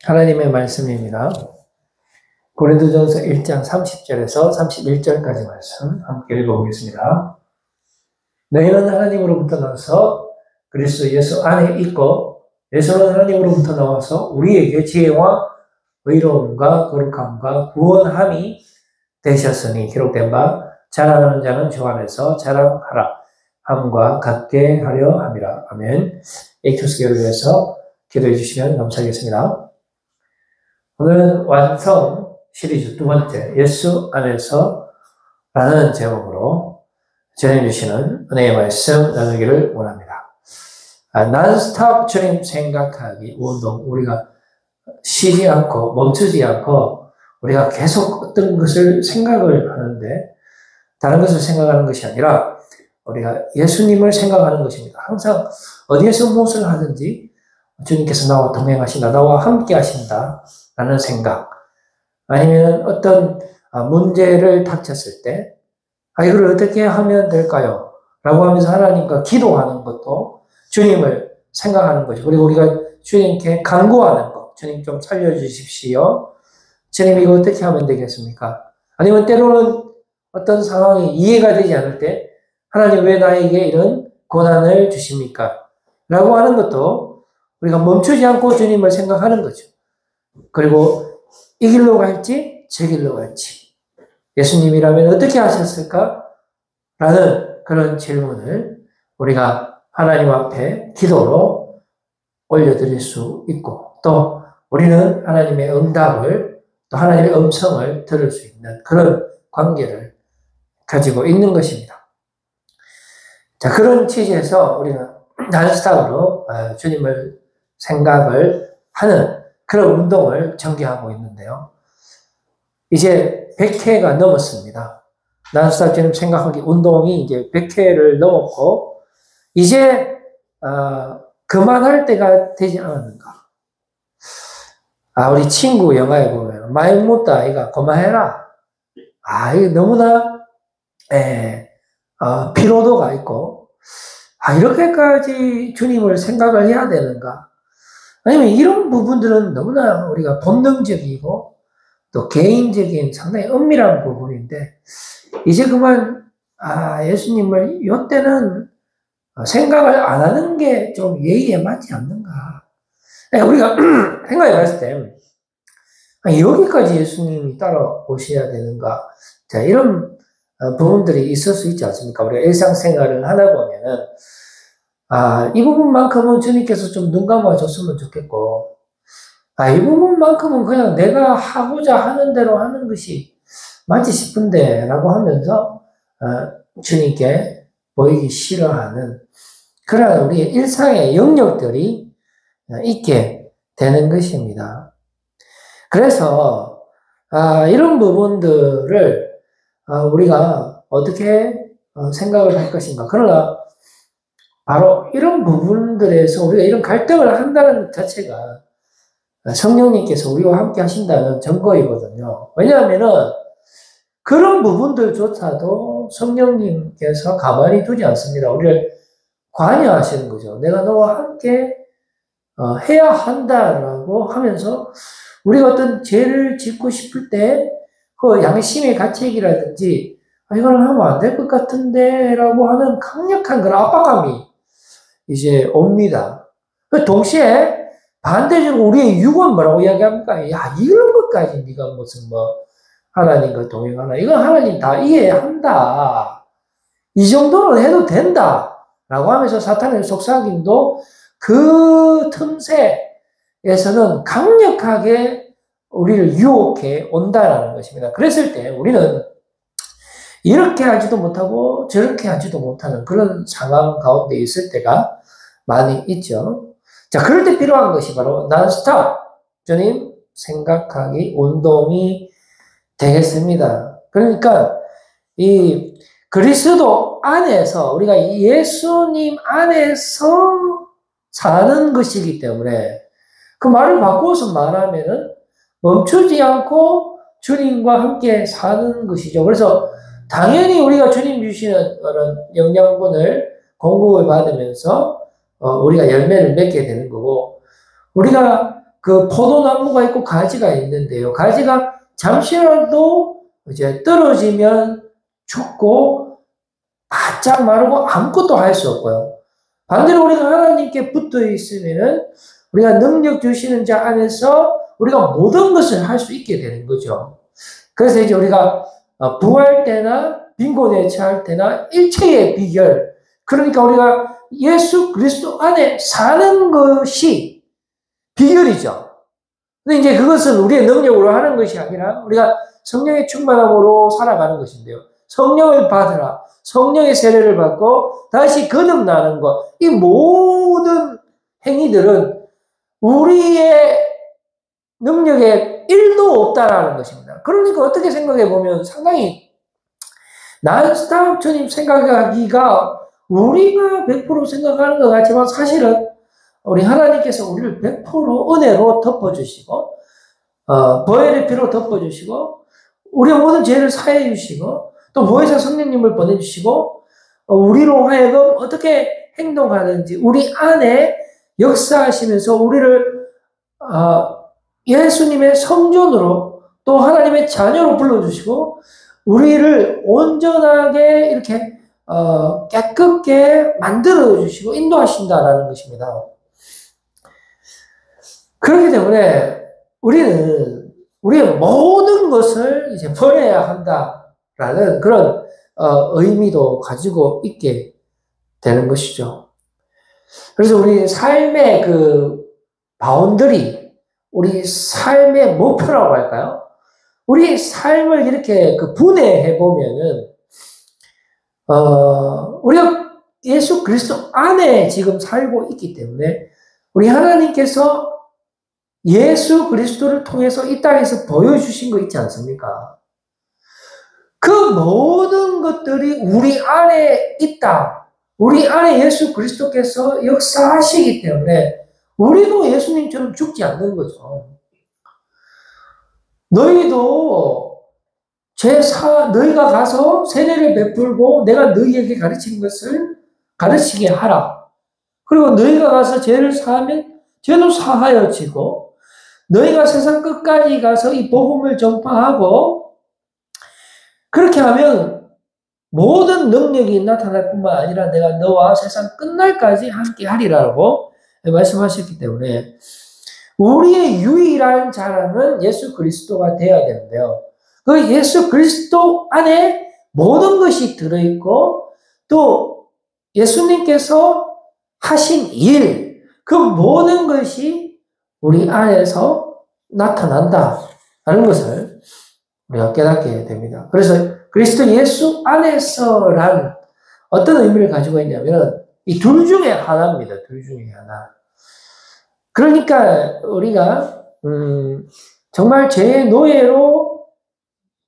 하나님의 말씀입니다. 고린도전서 1장 30절에서 31절까지 말씀 함께 읽어보겠습니다. 너희는 하나님으로부터 나서 그리스도 예수 안에 있고 예수는 하나님으로부터 나와서 우리에게 지혜와 의로움과 거룩함과 구원함이 되셨으니 기록된 바 자랑하는 자는 주 안에서 자랑하라 함과 같게 하려 함이라. 아멘. 에이큐스교를 위해서 기도해 주시면 감사하겠습니다. 오늘은 완성 시리즈 두 번째 예수 안에서 라는 제목으로 전해주시는 은혜의 말씀 나누기를 원합니다. 난스톱 주님 생각하기 운동, 우리가 쉬지 않고 멈추지 않고 우리가 계속 어떤 것을 생각을 하는데 다른 것을 생각하는 것이 아니라 우리가 예수님을 생각하는 것입니다. 항상 어디에서 무엇을 하든지 주님께서 나와 동행하신다, 나와 함께 하신다 라는 생각, 아니면 어떤 문제를 닥쳤을 때 이걸 어떻게 하면 될까요? 라고 하면서 하나님과 기도하는 것도 주님을 생각하는 거죠. 그리고 우리가 주님께 간구하는 것, 주님 좀 살려주십시오. 주님 이거 어떻게 하면 되겠습니까? 아니면 때로는 어떤 상황이 이해가 되지 않을 때 하나님 왜 나에게 이런 고난을 주십니까? 라고 하는 것도 우리가 멈추지 않고 주님을 생각하는 거죠. 그리고 이 길로 갈지 저 길로 갈지 예수님이라면 어떻게 하셨을까? 라는 그런 질문을 우리가 하나님 앞에 기도로 올려드릴 수 있고 또 우리는 하나님의 응답을 또 하나님의 음성을 들을 수 있는 그런 관계를 가지고 있는 것입니다. 자, 그런 취지에서 우리는 난스톱으로 주님을 생각을 하는 그런 운동을 전개하고 있는데요. 이제 100회가 넘었습니다. 난스톱 주님 생각하기 운동이 이제 100회를 넘었고 이제 그만할 때가 되지 않았는가. 우리 친구 영화에 보면 많이 못다 아이가 그만해라. 이게 너무나 피로도가 있고 이렇게까지 주님을 생각을 해야 되는가. 아니면 이런 부분들은 너무나 우리가 본능적이고 또 개인적인 상당히 은밀한 부분인데 이제 그만 예수님을 이때는 생각을 안 하는 게 좀 예의에 맞지 않는가. 우리가 생각해 봤을 때 여기까지 예수님이 따라오셔야 되는가. 자, 이런 부분들이 있을 수 있지 않습니까? 우리가 일상생활을 하다 보면은 이 부분만큼은 주님께서 좀 눈 감아줬으면 좋겠고 이 부분만큼은 그냥 내가 하고자 하는 대로 하는 것이 맞지 싶은데 라고 하면서 주님께 보이기 싫어하는 그런 우리의 일상의 영역들이 있게 되는 것입니다. 그래서 이런 부분들을 우리가 어떻게 생각을 할 것인가. 그러나 바로 이런 부분들에서 우리가 이런 갈등을 한다는 것 자체가 성령님께서 우리와 함께 하신다는 증거이거든요. 왜냐하면은 그런 부분들조차도 성령님께서 가만히 두지 않습니다. 우리를 관여하시는 거죠. 내가 너와 함께 해야 한다라고 하면서 우리가 어떤 죄를 짓고 싶을 때 그 양심의 가책이라든지 이걸 하면 안 될 것 같은데 라고 하는 강력한 그런 압박감이 이제 옵니다. 동시에 반대적으로 우리의 육은 뭐라고 이야기합니까? 이런 것까지 네가 무슨 하나님과 동행하나? 이건 하나님 다 이해한다. 이 정도는 해도 된다. 라고 하면서 사탄의 속삭임도 그 틈새에서는 강력하게 우리를 유혹해 온다라는 것입니다. 그랬을 때 우리는 이렇게 하지도 못하고 저렇게 하지도 못하는 그런 상황 가운데 있을 때가 많이 있죠. 자, 그럴 때 필요한 것이 바로 난스톱 주님 생각하기 운동이 되겠습니다. 그러니까 이 그리스도 안에서 우리가 예수님 안에서 사는 것이기 때문에 그 말을 바꾸어서 말하면은 멈추지 않고 주님과 함께 사는 것이죠. 그래서 당연히 우리가 주님 주시는 그런 영양분을 공급을 받으면서 우리가 열매를 맺게 되는 거고 우리가 그 포도나무가 있고 가지가 있는데요. 가지가 잠시라도 이제 떨어지면 죽고 바짝 마르고 아무것도 할 수 없고요. 반대로 우리가 하나님께 붙어 있으면은 우리가 능력 주시는 자 안에서 우리가 모든 것을 할 수 있게 되는 거죠. 그래서 이제 우리가 부할 때나 빈곤에 처할 때나 일체의 비결, 그러니까 우리가 예수 그리스도 안에 사는 것이 비결이죠. 근데 이제 그것은 우리의 능력으로 하는 것이 아니라 우리가 성령의 충만함으로 살아가는 것인데요. 성령을 받으라. 성령의 세례를 받고 다시 거듭나는 것. 이 모든 행위들은 우리의 능력에 1도 없다라는 것입니다. 그러니까 어떻게 생각해 보면 상당히 난스탑 주님 생각하기가 우리가 100% 생각하는 것 같지만 사실은 우리 하나님께서 우리를 100% 은혜로 덮어주시고 보혈의 피로 덮어주시고 우리의 모든 죄를 사해 주시고 또 보혜사 성령님을 보내주시고 우리로 하여금 어떻게 행동하는지 우리 안에 역사하시면서 우리를 예수님의 성전으로 또 하나님의 자녀로 불러주시고 우리를 온전하게 이렇게 깨끗게 만들어주시고 인도하신다라는 것입니다. 그렇기 때문에 우리는 우리의 모든 것을 이제 버려야 한다라는 그런 의미도 가지고 있게 되는 것이죠. 그래서 우리 삶의 그 바운더리, 우리 삶의 목표라고 할까요? 우리 삶을 이렇게 그 분해해 보면은 우리가 예수 그리스도 안에 지금 살고 있기 때문에 우리 하나님께서 예수 그리스도를 통해서 이 땅에서 보여주신 거 있지 않습니까? 그 모든 것들이 우리 안에 있다. 우리 안에 예수 그리스도께서 역사하시기 때문에 우리도 예수님처럼 죽지 않는 거죠. 너희도 너희가 가서 세례를 베풀고 내가 너희에게 가르친 것을 가르치게 하라. 그리고 너희가 가서 죄를 사하면 죄도 사하여지고 너희가 세상 끝까지 가서 이 복음을 전파하고 그렇게 하면 모든 능력이 나타날 뿐만 아니라 내가 너와 세상 끝날까지 함께 하리라고 말씀하셨기 때문에 우리의 유일한 자랑은 예수 그리스도가 되어야 되는데요. 그 예수 그리스도 안에 모든 것이 들어있고 또 예수님께서 하신 일, 그 모든 것이 우리 안에서 나타난다라는 것을 우리가 깨닫게 됩니다. 그래서 그리스도 예수 안에서란 어떤 의미를 가지고 있냐면 이 둘 중에 하나입니다. 둘 중에 하나. 그러니까 우리가 정말 죄의 노예로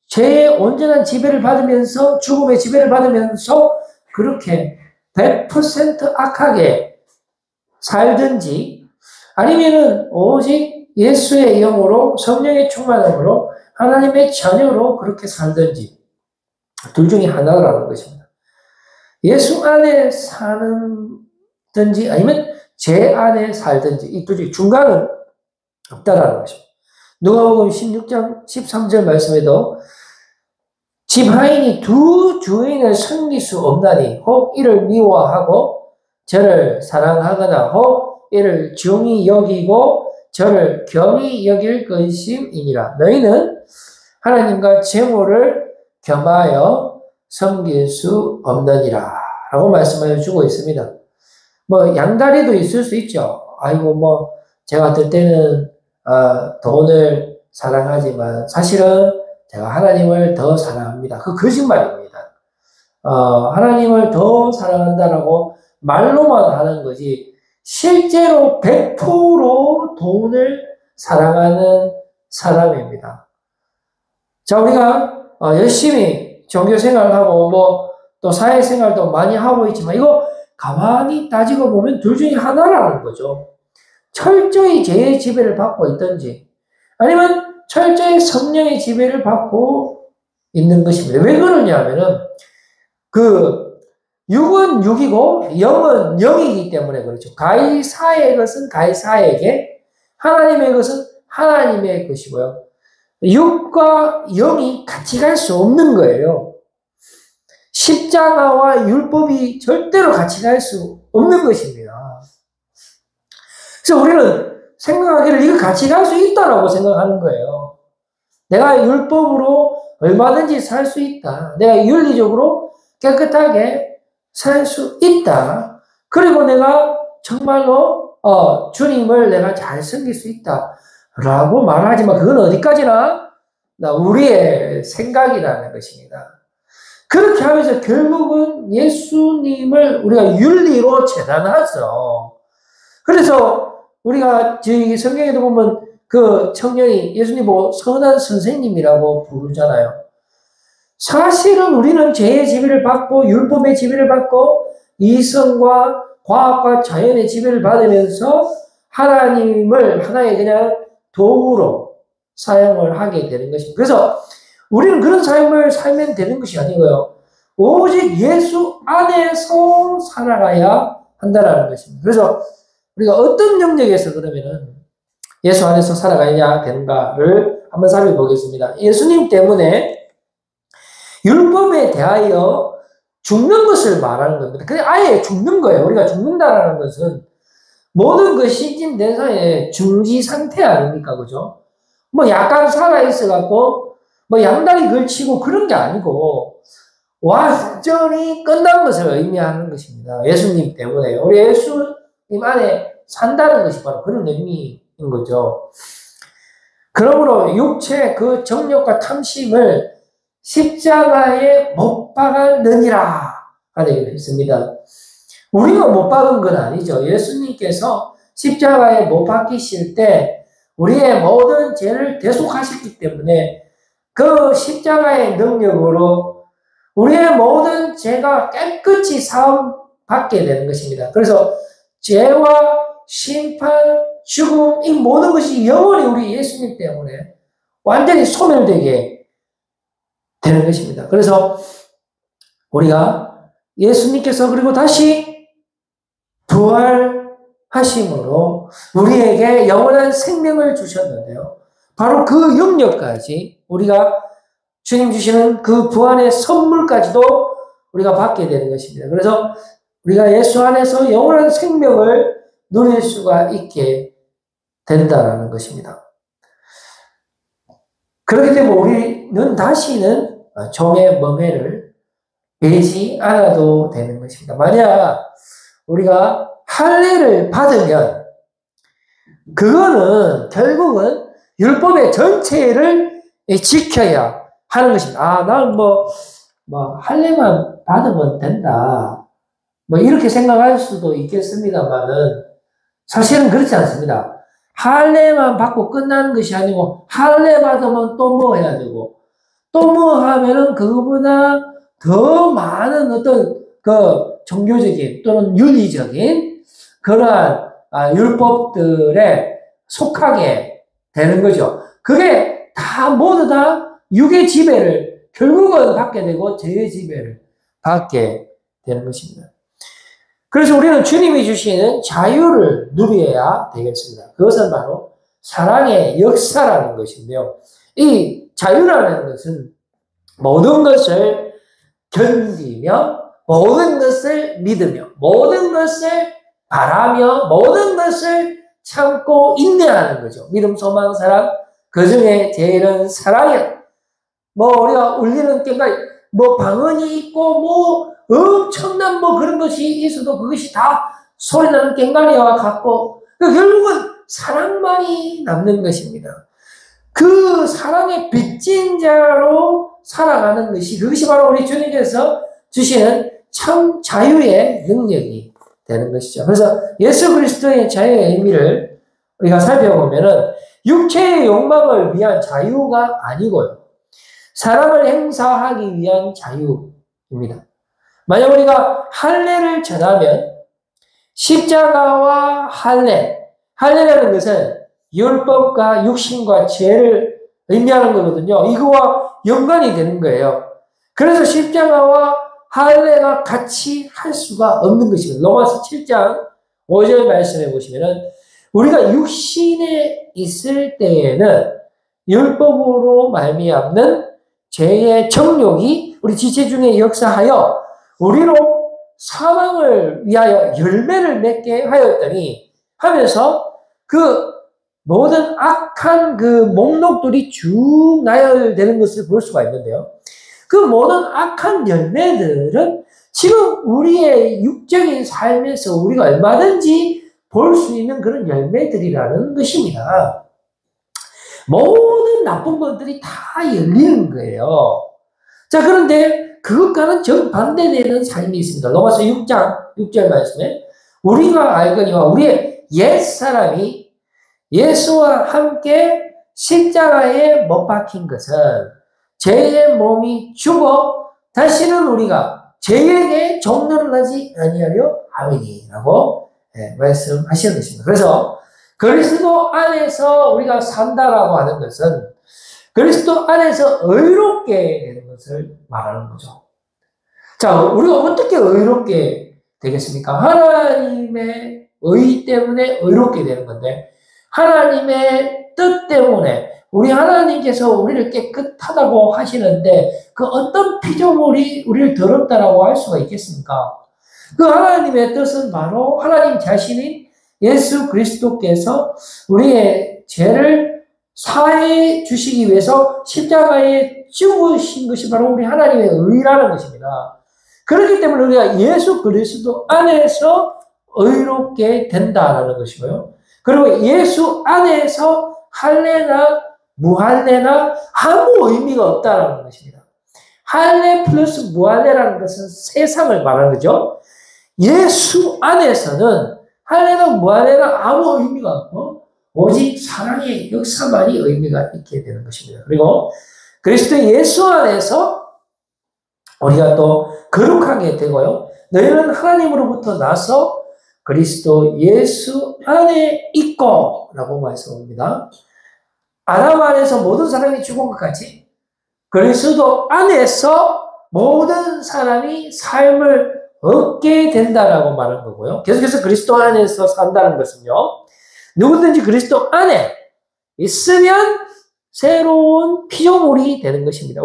죄의 온전한 지배를 받으면서 죽음의 지배를 받으면서 그렇게 100% 악하게 살든지 아니면은 오직 예수의 영으로 성령의 충만함으로 하나님의 자녀로 그렇게 살든지 둘 중에 하나라는 것입니다. 예수 안에 사는든지 아니면 죄 안에 살든지 이 둘 중에 중간은 없다라는 것입니다. 누가복음 16장 13절 말씀에도 집 하인이 두 주인을 섬길 수 없나니 혹 이를 미워하고 저를 사랑하거나 혹 이를 중히 여기고 저를 경히 여길 것임이니라. 너희는 하나님과 재물을 겸하여 섬길 수 없느니라 라고 말씀을 주고 있습니다. 뭐 양다리도 있을 수 있죠. 아이고 뭐 제가 들 때는 돈을 사랑하지만 사실은 제가 하나님을 더 사랑합니다. 그 거짓말입니다. 하나님을 더 사랑한다라고 말로만 하는 거지 실제로 100% 돈을 사랑하는 사람입니다. 자, 우리가 열심히 종교 생활을 하고 뭐 또 사회 생활도 많이 하고 있지만 이거 가만히 따지고 보면 둘 중에 하나라는 거죠. 철저히 죄의 지배를 받고 있든지 아니면 철저히 성령의 지배를 받고 있는 것입니다. 왜 그러냐 하면은 그 육은 육이고 영은 영이기 때문에 그렇죠. 가이사의 것은 가이사에게 하나님의 것은 하나님의 것이고요. 육과 영이 같이 갈 수 없는 거예요. 십자가와 율법이 절대로 같이 갈 수 없는 것입니다. 그래서 우리는 생각하기를 이거 같이 갈 수 있다라고 생각하는 거예요. 내가 율법으로 얼마든지 살 수 있다. 내가 윤리적으로 깨끗하게 살 수 있다. 그리고 내가 정말로 주님을 내가 잘 섬길 수 있다. 라고 말하지만 그건 어디까지나 우리의 생각이라는 것입니다. 그렇게 하면서 결국은 예수님을 우리가 윤리로 재단하죠. 그래서 우리가 저희 성경에도 보면 그 청년이 예수님 보고 선한 선생님이라고 부르잖아요. 사실은 우리는 죄의 지배를 받고 율법의 지배를 받고 이성과 과학과 자연의 지배를 받으면서 하나님을 하나의 그냥 도구로 사용을 하게 되는 것입니다. 그래서 우리는 그런 삶을 살면 되는 것이 아니고요. 오직 예수 안에서 살아가야 한다는 것입니다. 그래서 우리가 어떤 영역에서 그러면은 예수 안에서 살아가야 되는가를 한번 살펴보겠습니다. 예수님 때문에 율법에 대하여 죽는 것을 말하는 겁니다. 그냥 아예 죽는 거예요. 우리가 죽는다라는 것은 모든 그 신진대사의 중지 상태 아닙니까? 그죠? 뭐 약간 살아있어갖고 뭐 양다리 걸치고 그런 게 아니고 완전히 끝난 것을 의미하는 것입니다. 예수님 때문에. 우리 예수님 안에 산다는 것이 바로 그런 의미인 거죠. 그러므로 육체 그 정욕과 탐심을 십자가에 못 박았느니라 하는 했습니다. 우리가 못 박은 건 아니죠. 예수님께서 십자가에 못 박히실 때 우리의 모든 죄를 대속하셨기 때문에 그 십자가의 능력으로 우리의 모든 죄가 깨끗이 사함받게 되는 것입니다. 그래서 죄와 심판, 죽음, 이 모든 것이 영원히 우리 예수님 때문에 완전히 소멸되게 되는 것입니다. 그래서 우리가 예수님께서 그리고 다시 부활하심으로 우리에게 영원한 생명을 주셨는데요. 바로 그 영역까지 우리가 주님 주시는 그 부활의 선물까지도 우리가 받게 되는 것입니다. 그래서 우리가 예수 안에서 영원한 생명을 누릴 수가 있게 된다는 것입니다. 그렇기 때문에 우리는 다시는 종의 멍에를 매지 않아도 되는 것입니다. 만약 우리가 할례를 받으면 그거는 결국은 율법의 전체를 지켜야 하는 것입니다. 아, 나는 할례만 받으면 된다. 이렇게 생각할 수도 있겠습니다만은 사실은 그렇지 않습니다. 할례만 받고 끝나는 것이 아니고 할례 받으면 또 뭐 해야 되고 또 뭐 하면은 그거보다 더 많은 어떤 그 종교적인 또는 윤리적인 그러한 율법들에 속하게 되는 거죠. 그게 다 모두 다 육의 지배를 결국은 받게 되고 죄의 지배를 받게 되는 것입니다. 그래서 우리는 주님이 주시는 자유를 누려야 되겠습니다. 그것은 바로 사랑의 역사라는 것인데요. 이 자유라는 것은 모든 것을 견디며 모든 것을 믿으며 모든 것을 바라며 모든 것을 참고 인내하는 거죠. 믿음, 소망, 사랑, 그 중에 제일은 사랑이야. 우리가 울리는 꽹과리, 방언이 있고 엄청난 그런 것이 있어도 그것이 다 소리나는 꽹과리와 같고 결국은 사랑만이 남는 것입니다. 그 사랑의 빚진 자로 살아가는 그것이 바로 우리 주님께서 주시는 참 자유의 능력이 되는 것이죠. 그래서 예수 그리스도의 자유의 의미를 우리가 살펴보면은 육체의 욕망을 위한 자유가 아니고요. 사랑을 행사하기 위한 자유입니다. 만약 우리가 할례를 전하면 십자가와 할례라는 것은 율법과 육신과 죄를 의미하는 거거든요. 이거와 연관이 되는 거예요. 그래서 십자가와 할례가 같이 할 수가 없는 것입니다. 로마서 7장 5절 말씀해 보시면은 우리가 육신에 있을 때에는 율법으로 말미암는 죄의 정욕이 우리 지체 중에 역사하여 우리로 사망을 위하여 열매를 맺게 하였더니 하면서 그 모든 악한 그 목록들이 쭉 나열되는 것을 볼 수가 있는데요. 그 모든 악한 열매들은 지금 우리의 육적인 삶에서 우리가 얼마든지 볼 수 있는 그런 열매들이라는 것입니다. 모든 나쁜 것들이 다 열리는 거예요. 자, 그런데 그것과는 정반대되는 삶이 있습니다. 로마서 6장 6절 말씀에 우리가 알거니와 우리의 옛사람이 예수와 함께 십자가에 못 박힌 것은 죄의 몸이 죽어 다시는 우리가 죄에게 종노를 하지 아니하려 함이니라고 말씀하시는 것입니다. 그래서 그리스도 안에서 우리가 산다라고 하는 것은 그리스도 안에서 의롭게 되는 것을 말하는 거죠. 자, 우리가 어떻게 의롭게 되겠습니까? 하나님의 의 때문에 의롭게 되는 건데 하나님의 뜻 때문에 우리 하나님께서 우리를 깨끗하다고 하시는데 그 어떤 피조물이 우리를 더럽다라고 할 수가 있겠습니까? 그 하나님의 뜻은 바로 하나님 자신인 예수 그리스도께서 우리의 죄를 사해 주시기 위해서 십자가에 죽으신 것이 바로 우리 하나님의 의라는 것입니다. 그렇기 때문에 우리가 예수 그리스도 안에서 의롭게 된다라는 것이고요. 그리고 예수 안에서 할례나 무할례나 아무 의미가 없다라는 것입니다. 할례 플러스 무할례라는 것은 세상을 말하는 거죠. 예수 안에서는 할례나 무할례나 아무 의미가 없고 오직 사랑의 역사만이 의미가 있게 되는 것입니다. 그리고 그리스도 예수 안에서 우리가 또 거룩하게 되고요. 너희는 하나님으로부터 나서 그리스도 예수 안에 있고 라고 말씀합니다. 아담 안에서 모든 사람이 죽은 것 같이 그리스도 안에서 모든 사람이 삶을 얻게 된다라고 말하는 거고요. 계속해서 그리스도 안에서 산다는 것은요. 누구든지 그리스도 안에 있으면 새로운 피조물이 되는 것입니다.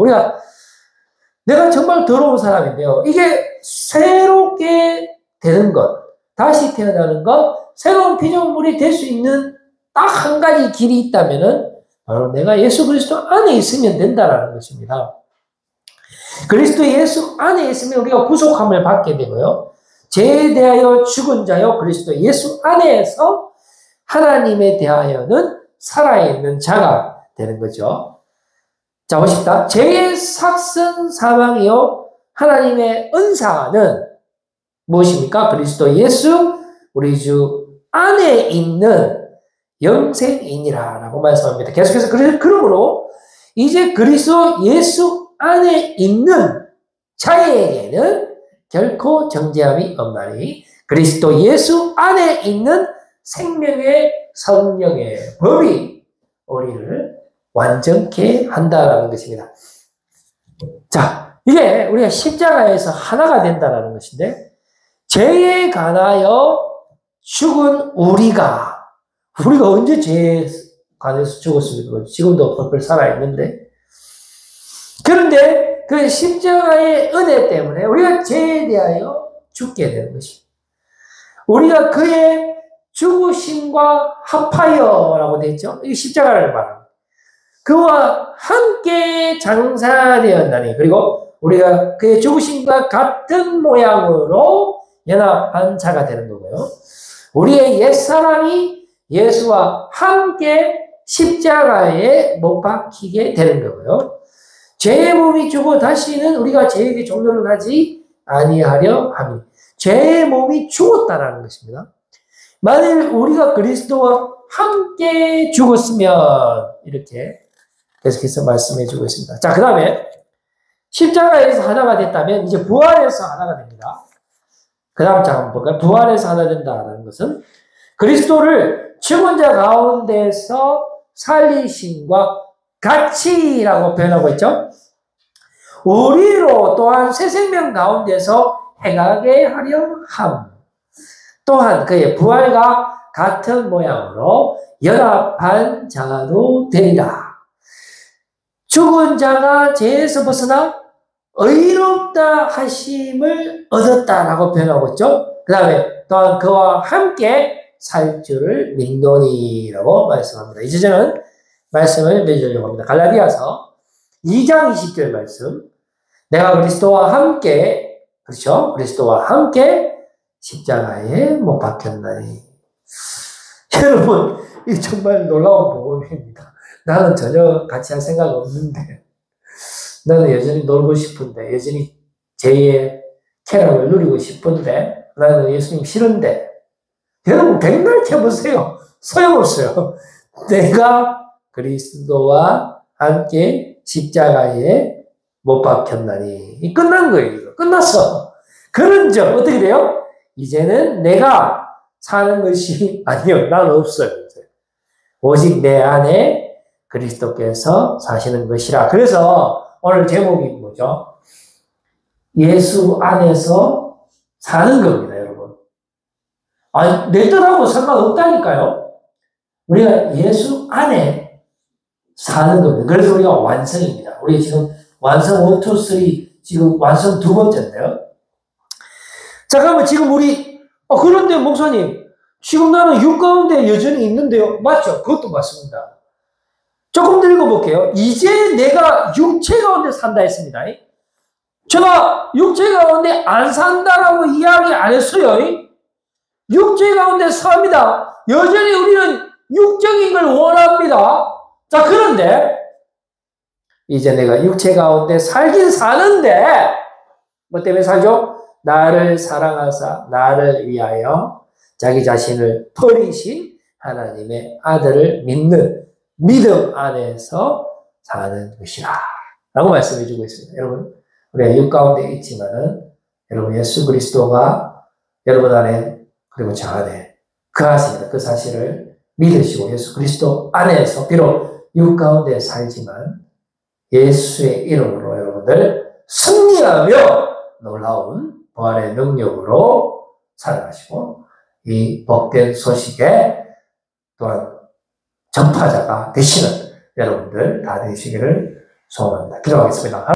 내가 정말 더러운 사람인데요. 이게 새롭게 되는 것, 다시 태어나는 것, 새로운 피조물이 될 수 있는 딱 한 가지 길이 있다면은 바로 내가 예수 그리스도 안에 있으면 된다라는 것입니다. 그리스도 예수 안에 있으면 우리가 구속함을 받게 되고요. 죄에 대하여 죽은 자요 그리스도 예수 안에서 하나님에 대하여는 살아있는 자가 되는 거죠. 자, 보십시다. 죄의 삭은 사망이요 하나님의 은사는 무엇입니까? 그리스도 예수 우리 주 안에 있는 영생이니라 라고 말씀합니다. 계속해서 그러므로 이제 그리스도 예수 안에 있는 자에게는 결코 정죄함이 없나니 그리스도 예수 안에 있는 생명의 성령의 법이 우리를 완전케 한다라는 것입니다. 자, 이게 우리가 십자가에서 하나가 된다라는 것인데 죄에 관하여 죽은 우리가 언제 죄에 관해서 죽었습니까? 지금도 벌벌 살아있는데. 그런데 그 십자가의 은혜 때문에 우리가 죄에 대하여 죽게 되는 것입니다. 우리가 그의 죽으심과 합하여라고 되어 있죠. 이 십자가를 말합니다. 그와 함께 장사되었나니 그리고 우리가 그의 죽으심과 같은 모양으로 연합한 자가 되는 거고요. 우리의 옛사람이 예수와 함께 십자가에 못 박히게 되는 거고요. 죄의 몸이 죽어 다시는 우리가 죄에게 종노를 하지 아니하려 하니 죄의 몸이 죽었다라는 것입니다. 만일 우리가 그리스도와 함께 죽었으면 이렇게 계속해서 말씀해 주고 있습니다. 자, 그 다음에 십자가에서 하나가 됐다면 이제 부활에서 하나가 됩니다. 그 다음 장 한번 볼까요? 부활에서 하나 된다는 것은 그리스도를 죽은 자 가운데서 살리심과 같이라고 표현하고 있죠. 우리로 또한 새 생명 가운데서 행하게 하려 함. 또한 그의 부활과 같은 모양으로 연합한 자도 되리라. 죽은 자가 죄에서 벗어나 의롭다 하심을 얻었다라고 표현하고 있죠. 그 다음에 또한 그와 함께 살 줄을 믿노니라고 말씀합니다. 이제 저는 말씀을 맺으려고 합니다. 갈라디아서 2장 20절 말씀. 내가 그리스도와 함께, 그렇죠? 그리스도와 함께 십자가에 못 박혔나니. 여러분, 이 정말 놀라운 복음입니다. 나는 전혀 같이 할 생각 없는데, 나는 여전히 놀고 싶은데, 여전히 제2의 쾌락을 누리고 싶은데, 나는 예수님 싫은데, 여러분 백날 켜보세요. 소용없어요. 내가 그리스도와 함께 십자가에 못 박혔나니. 끝난 거예요. 끝났어. 그런즉 어떻게 돼요? 이제는 내가 사는 것이 아니요. 난 없어요. 이제. 오직 내 안에 그리스도께서 사시는 것이라. 그래서 오늘 제목이 뭐죠? 예수 안에서 사는 겁니다, 여러분. 아니, 내 뜻하고 상관없다니까요. 우리가 예수 안에 사는 겁니다. 그래서 우리가 완성입니다. 우리 지금 완성 1, 2, 3, 지금 완성 2번째인데요. 자, 그러면 지금 우리, 그런데 목사님, 지금 나는 육 가운데 여전히 있는데요. 맞죠? 그것도 맞습니다. 조금 더 읽어볼게요. 이제 내가 육체 가운데 산다 했습니다. 제가 육체 가운데 안 산다라고 이야기 안 했어요. 육체 가운데 삽니다. 여전히 우리는 육적인 걸 원합니다. 자, 그런데 이제 내가 육체 가운데 살긴 사는데 뭐 때문에 살죠? 나를 사랑하사 나를 위하여 자기 자신을 버리신 하나님의 아들을 믿는 믿음 안에서 사는 것이라 라고 말씀해 주고 있습니다. 여러분, 우리가 육 가운데 있지만은 여러분 예수 그리스도가 여러분 안에 그리고 저 안에 거하십니다. 그 사실을 믿으시고 예수 그리스도 안에서 비록 육 가운데 살지만 예수의 이름으로 여러분들 승리하며 놀라운 부활의 능력으로 살아가시고 이 복된 소식에 또한 전파자가 되시는 여러분들 다 되시기를 소원합니다. 기도하겠습니다.